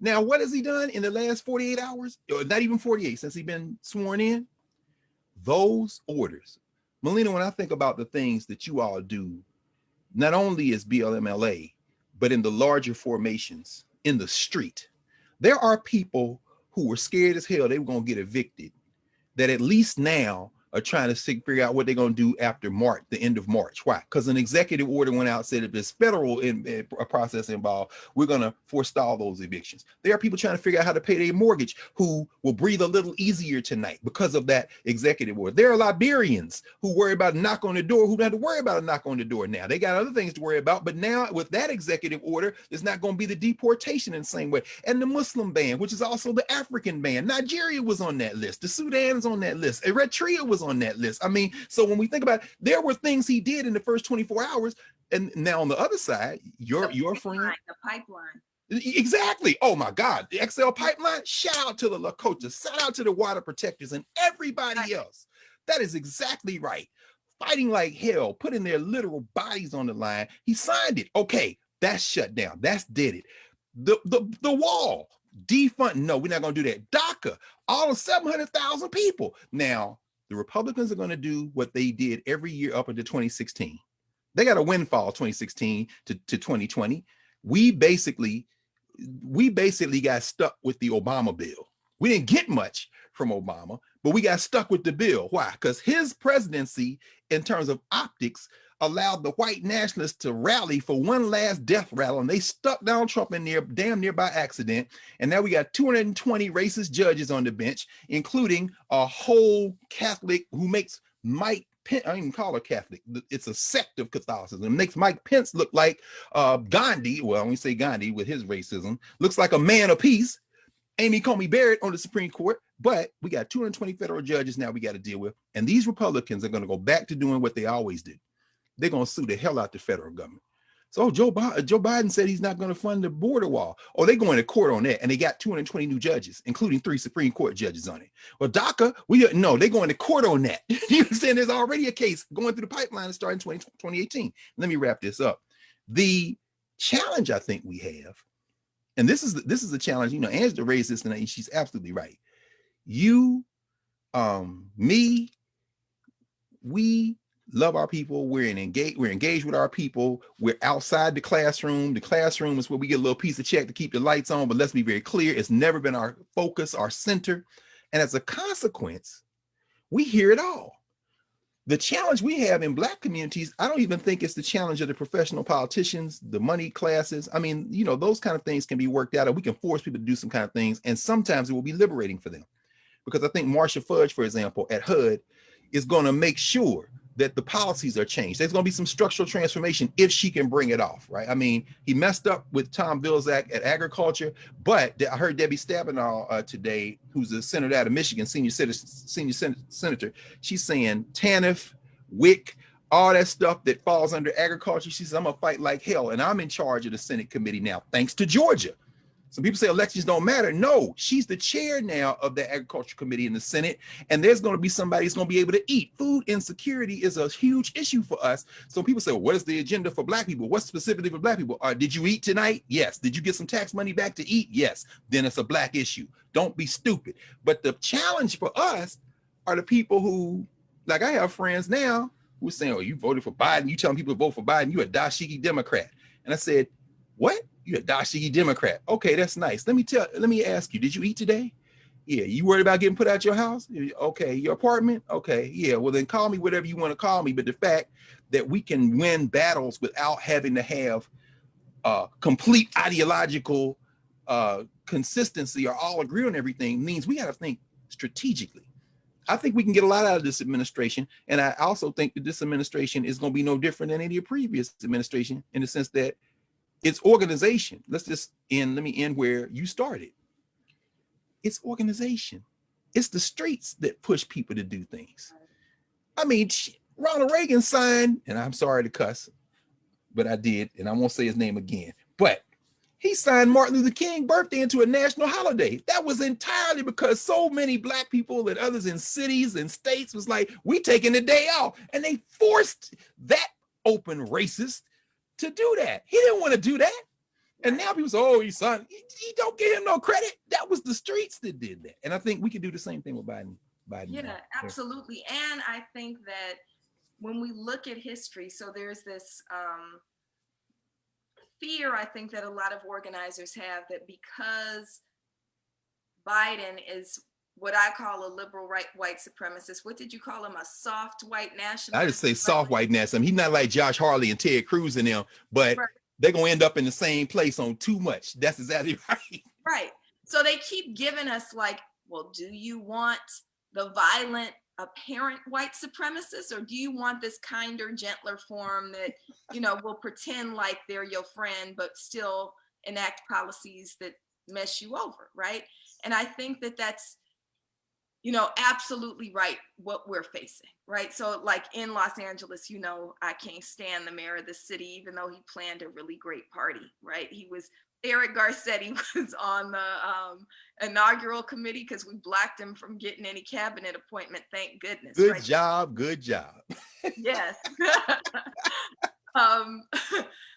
Now, what has he done in the last 48 hours? Or not even 48, since he's been sworn in? Those orders. Melina, when I think about the things that you all do, not only as BLMLA, but in the larger formations in the street, there are people who were scared as hell they were going to get evicted, that at least now are trying to figure out what they're going to do after March, the end of March. Why? Because an executive order went out, said if there's federal process involved, we're going to forestall those evictions. There are people trying to figure out how to pay their mortgage who will breathe a little easier tonight because of that executive order. There are Liberians who worry about a knock on the door, who don't have to worry about a knock on the door now. They got other things to worry about, but now with that executive order, it's not going to be the deportation in the same way. And the Muslim ban, which is also the African ban. Nigeria was on that list. The Sudan's on that list. Eritrea was on that list. I mean, so when we think about it, there were things he did in the first 24 hours. And now on the other side, your friend, the pipeline. Exactly. Oh my God. The XL pipeline, shout out to the Lakotas, shout out to the water protectors and everybody else. That is exactly right. Fighting like hell, putting their literal bodies on the line. He signed it. Okay, that's shut down. That's did it. The wall, defund. No, we're not going to do that. DACA, all of 700,000 people. Now, the Republicans are going to do what they did every year up until 2016. They got a windfall 2016 to 2020. We basically got stuck with the Obama bill. We didn't get much from Obama, but we got stuck with the bill. Why? Because his presidency, in terms of optics, allowed the white nationalists to rally for one last death rattle, and they stuck Donald Trump in there damn near by accident. And now we got 220 racist judges on the bench, including a whole Catholic who makes Mike Pence, I don't even call her Catholic. It's a sect of Catholicism. It makes Mike Pence look like Gandhi. Well, we say Gandhi with his racism. Looks like a man of peace. Amy Coney Barrett on the Supreme Court. But we got 220 federal judges now we got to deal with. And these Republicans are going to go back to doing what they always do. They're going to sue the hell out the federal government. So Joe Biden said he's not going to fund the border wall. Oh, they're going to court on that. And they got 220 new judges, including 3 Supreme Court judges on it. Well, DACA, they're going to court on that. You understand? There's already a case going through the pipeline and starting 2018. Let me wrap this up. The challenge I think we have, and this is the challenge, Angela raised this tonight, and she's absolutely right. You, me, we love our people. We're engaged with our people. We're outside the classroom. The classroom is where we get a little piece of check to keep the lights on, but let's be very clear, it's never been our focus, our center. And as a consequence, we hear it all. The challenge we have in Black communities, I don't even think it's the challenge of the professional politicians, the money classes. I mean, those kind of things can be worked out, and we can force people to do some kind of things, and sometimes it will be liberating for them. Because I think Marsha Fudge, for example, at HUD, is going to make sure that the policies are changed. There's going to be some structural transformation if she can bring it off, right? I mean, he messed up with Tom Vilsack at agriculture, but I heard Debbie Stabenow today, who's a senator out of Michigan, senior senator. She's saying TANF, WIC, all that stuff that falls under agriculture. She says, I'm going to fight like hell, and I'm in charge of the Senate committee now, thanks to Georgia. Some people say elections don't matter. No, she's the chair now of the Agriculture Committee in the Senate, and there's going to be somebody who's going to be able to eat. Food insecurity is a huge issue for us. So people say, well, what is the agenda for Black people? What's specifically for Black people? Did you eat tonight? Yes. Did you get some tax money back to eat? Yes. Then it's a Black issue. Don't be stupid. But the challenge for us are the people who, like I have friends now who are saying, oh, you voted for Biden. You telling people to vote for Biden. You a dashiki Democrat. And I said, what? You're a dashiki Democrat. Okay, that's nice. Let me ask you, did you eat today? Yeah. You worried about getting put out your house? Okay. Your apartment? Okay. Yeah. Well, then call me whatever you want to call me. But the fact that we can win battles without having to have complete ideological consistency or all agree on everything means we got to think strategically. I think we can get a lot out of this administration. And I also think that this administration is going to be no different than any previous administration in the sense that it's organization. Let me end where you started. It's organization. It's the streets that push people to do things. I mean, Ronald Reagan signed, and I'm sorry to cuss, but I did, and I won't say his name again, but he signed Martin Luther King birthday into a national holiday. That was entirely because so many Black people and others in cities and states was like, we taking the day off. And they forced that open racist to do that. He didn't want to do that. And now people say, oh, his son, he don't give him no credit. That was the streets that did that. And I think we can do the same thing with Biden. Yeah, absolutely. And I think that when we look at history, so there's this fear, I think, that a lot of organizers have, that because Biden is what I call a liberal white supremacist. What did you call him? A soft white nationalist? I just say soft white nationalism. He's not like Josh Hawley and Ted Cruz and them, but right. They're going to end up in the same place on too much. That's exactly right. Right. So they keep giving us like, well, do you want the violent, apparent white supremacist, or do you want this kinder, gentler form that, you know, will pretend like they're your friend, but still enact policies that mess you over, right? And I think that that's, you know, absolutely right, what we're facing, right? So like in Los Angeles, you know, I can't stand the mayor of the city, even though he planned a really great party, right? Eric Garcetti was on the inaugural committee because we blocked him from getting any cabinet appointment, thank goodness. Good right? job, good job. Yes.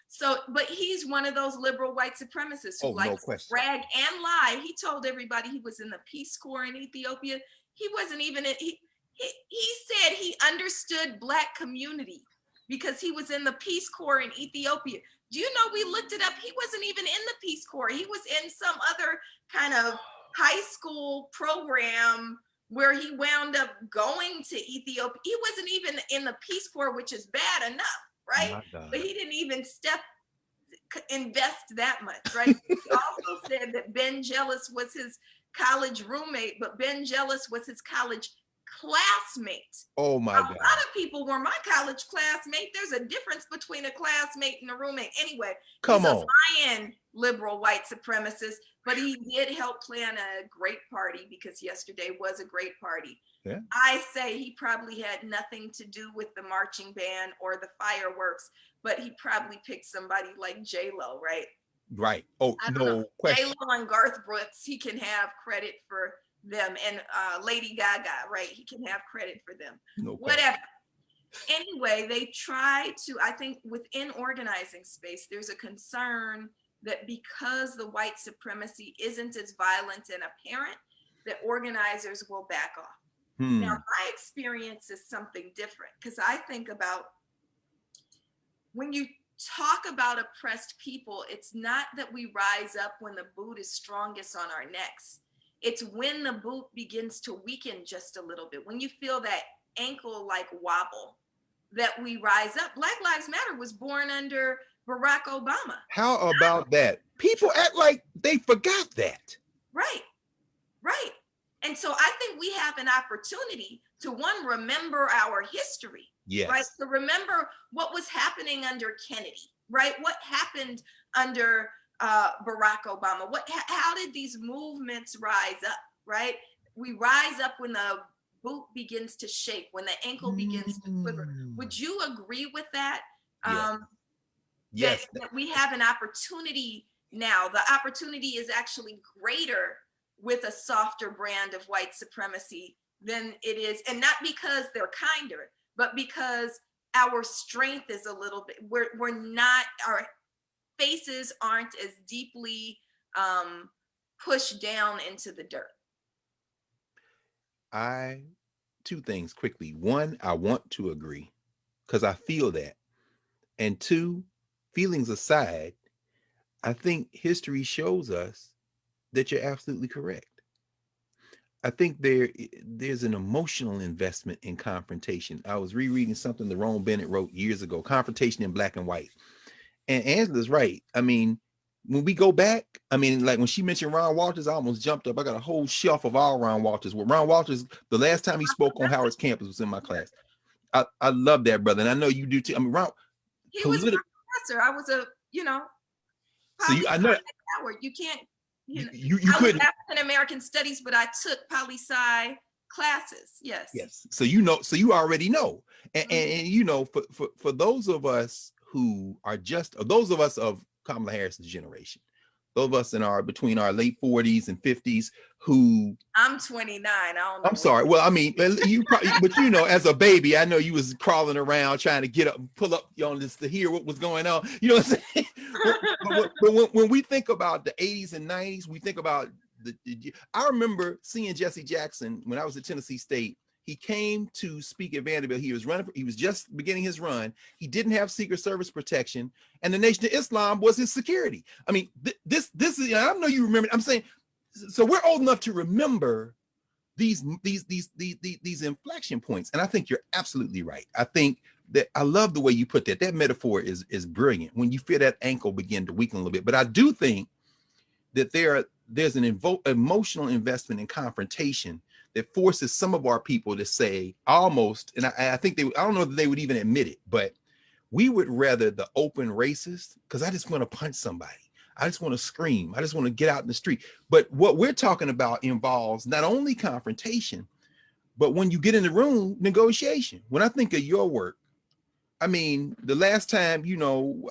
So, but he's one of those liberal white supremacists who likes to brag and lie. He told everybody he was in the Peace Corps in Ethiopia. He wasn't even he said he understood Black community because he was in the Peace Corps in Ethiopia. Do you know, we looked it up, he wasn't even in the Peace Corps. He was in some other kind of high school program where he wound up going to Ethiopia. He wasn't even in the Peace Corps, which is bad enough, right? But he didn't even invest that much, right? He also said that Ben Jealous was his college roommate, but Ben Jealous was his college classmate. Oh my God. A lot of people were my college classmate. There's a difference between a classmate and a roommate. Anyway, he's a lying liberal white supremacist, but he did help plan a great party because yesterday was a great party. Yeah. I say he probably had nothing to do with the marching band or the fireworks, but he probably picked somebody like J-Lo, right? Right. Oh, no question. J-Lo and Garth Brooks, he can have credit for them, and Lady Gaga, right? He can have credit for them. No whatever. Anyway, they try to, I think within organizing space, there's a concern that because the white supremacy isn't as violent and apparent, that organizers will back off. Now, my experience is something different because I think about when you talk about oppressed people, it's not that we rise up when the boot is strongest on our necks. It's when the boot begins to weaken just a little bit, when you feel that ankle like wobble, that we rise up. Black Lives Matter was born under Barack Obama. How about that? People act like they forgot that. Right, right. And so I think we have an opportunity to, one, remember our history, yes, right? To remember what was happening under Kennedy, right? What happened under Barack Obama? How did these movements rise up, right? We rise up when the boot begins to shake, when the ankle begins to quiver. Would you agree with that? Yes. That we have an opportunity now. The opportunity is actually greater with a softer brand of white supremacy than it is, and not because they're kinder, but because our strength is a little bit, we're not, our faces aren't as deeply pushed down into the dirt. Two things quickly. One, I want to agree because I feel that. And two, feelings aside, I think history shows us that you're absolutely correct. I think there's an emotional investment in confrontation. I was rereading something Lerone Bennett wrote years ago, Confrontation in Black and White. And Angela's right. I mean, when we go back, I mean, like when she mentioned Ron Walters, I almost jumped up. I got a whole shelf of all Ron Walters. Well, Ron Walters, the last time he spoke on Howard's campus was in my class. I love that brother. And I know you do too. I mean, Ron, he was my professor. I was so I know Howard. You can't, you I couldn't. was African-American studies, but I took poli-sci classes. Yes. Yes. So you already know. And you know, for those of us who are those of us of Kamala Harris's generation, those of us between our late 40s and 50s who. I'm 29. I don't know. I'm sorry. Well, I mean, you probably, but as a baby, I know you was crawling around trying to get up, pull up on this to hear what was going on. You know what I'm saying? but when we think about the 80s and 90s, we think about I remember seeing Jesse Jackson when I was at Tennessee State. He came to speak at Vanderbilt. He was just beginning his run. He didn't have Secret Service protection, and the Nation of Islam was his security. I mean, this is, I know you remember. I'm saying, so we're old enough to remember these inflection points. And I think you're absolutely right. I think that I love the way you put that. That metaphor is brilliant. When you feel that ankle begin to weaken a little bit. But I do think that there's an emotional investment in confrontation that forces some of our people to say almost, and I think I don't know if they would even admit it, but we would rather the open racist, because I just want to punch somebody. I just want to scream. I just want to get out in the street. But what we're talking about involves not only confrontation, but when you get in the room, negotiation. When I think of your work, I mean, the last time,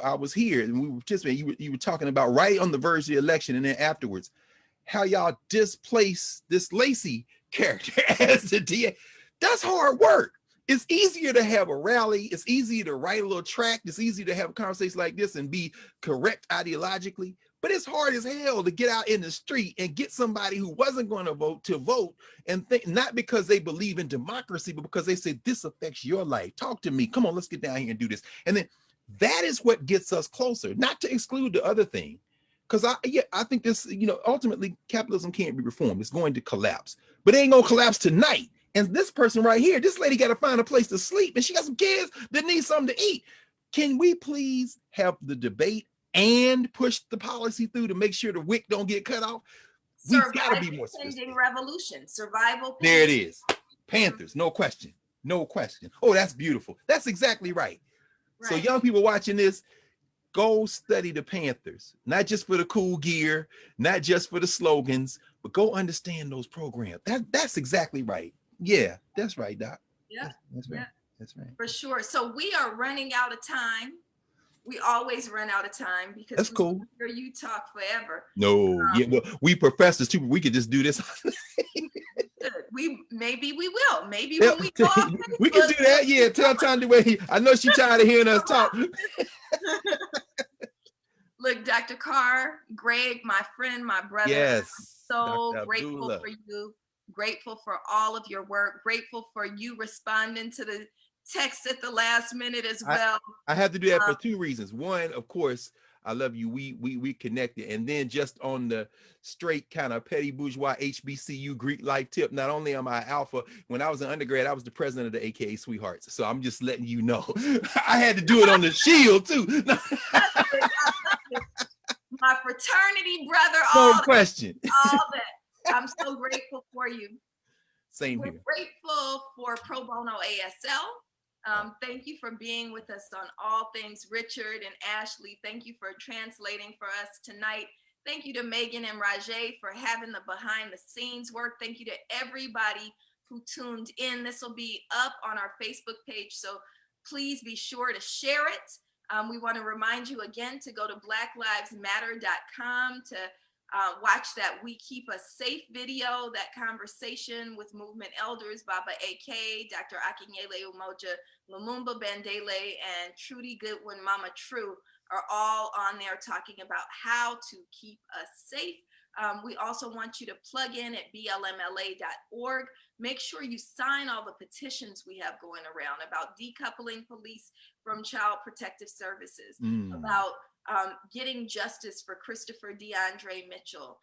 I was here and we were participating, you were talking about right on the verge of the election and then afterwards, how y'all displace this Lacey character as the DA. That's hard work. It's easier to have a rally. It's easier to write a little tract. It's easier to have a conversation like this and be correct ideologically. But it's hard as hell to get out in the street and get somebody who wasn't going to vote and think, not because they believe in democracy, but because they say this affects your life. Talk to me. Come on, let's get down here and do this. And then that is what gets us closer, not to exclude the other thing. Because I think this, ultimately capitalism can't be reformed. It's going to collapse, but it ain't gonna collapse tonight. And this person right here, this lady got to find a place to sleep, and she got some kids that need something to eat. Can we please have the debate and push the policy through to make sure the wick don't get cut off? We've got to be more specific. Revolution, survival. There it is. Panthers, no question. No question. Oh, that's beautiful. That's exactly right. So young people watching this, go study the Panthers, not just for the cool gear, not just for the slogans, but go understand those programs. That's exactly right. Yeah, that's right, Doc. Yeah, that's right. That's right. For sure. So we are running out of time. We always run out of time because that's cool. Hear you talk forever. No, well, we professors too, we could just do this. Maybe we will. Maybe when we go off we can do that. Yeah, tell Tanya way. I know she's tired of hearing us talk. Look, Dr. Carr, Greg, my friend, my brother. Yes. I'm so grateful for you. Grateful for all of your work. Grateful for you responding to the text at the last minute as well. I have to do that for two reasons. One, of course, I love you. We connected. And then just on the straight kind of petty bourgeois HBCU Greek life tip, not only am I alpha, when I was an undergrad, I was the president of the AKA Sweethearts. So I'm just letting you know. I had to do it on the shield too. My fraternity brother, no question. All that. I'm so grateful for you. Same here. We're grateful for Pro Bono ASL. Thank you for being with us on all things. Richard and Ashley, thank you for translating for us tonight. Thank you to Megan and Rajay for having the behind the scenes work. Thank you to everybody who tuned in. This will be up on our Facebook page, so please be sure to share it. We want to remind you again to go to blacklivesmatter.com to watch that We Keep Us Safe video, that conversation with movement elders, Baba AK, Dr. Akinyele Umoja, Lumumba Bandele, and Trudy Goodwin, Mama True are all on there talking about how to keep us safe. We also want you to plug in at blmla.org. Make sure you sign all the petitions we have going around about decoupling police from child protective services, about getting justice for Christopher DeAndre Mitchell.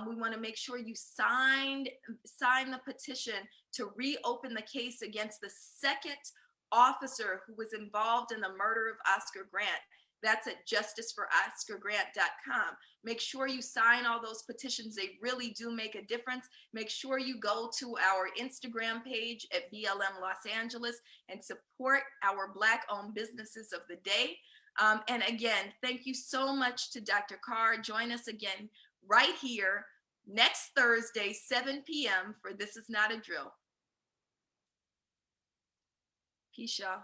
We want to make sure you sign the petition to reopen the case against the second officer who was involved in the murder of Oscar Grant. That's at justiceforoscargrant.com. Make sure you sign all those petitions. They really do make a difference. Make sure you go to our Instagram page at BLM Los Angeles and support our Black-owned businesses of the day. And again, thank you so much to Dr. Carr. Join us again right here next Thursday, 7 p.m. for This Is Not a Drill. Peace, y'all.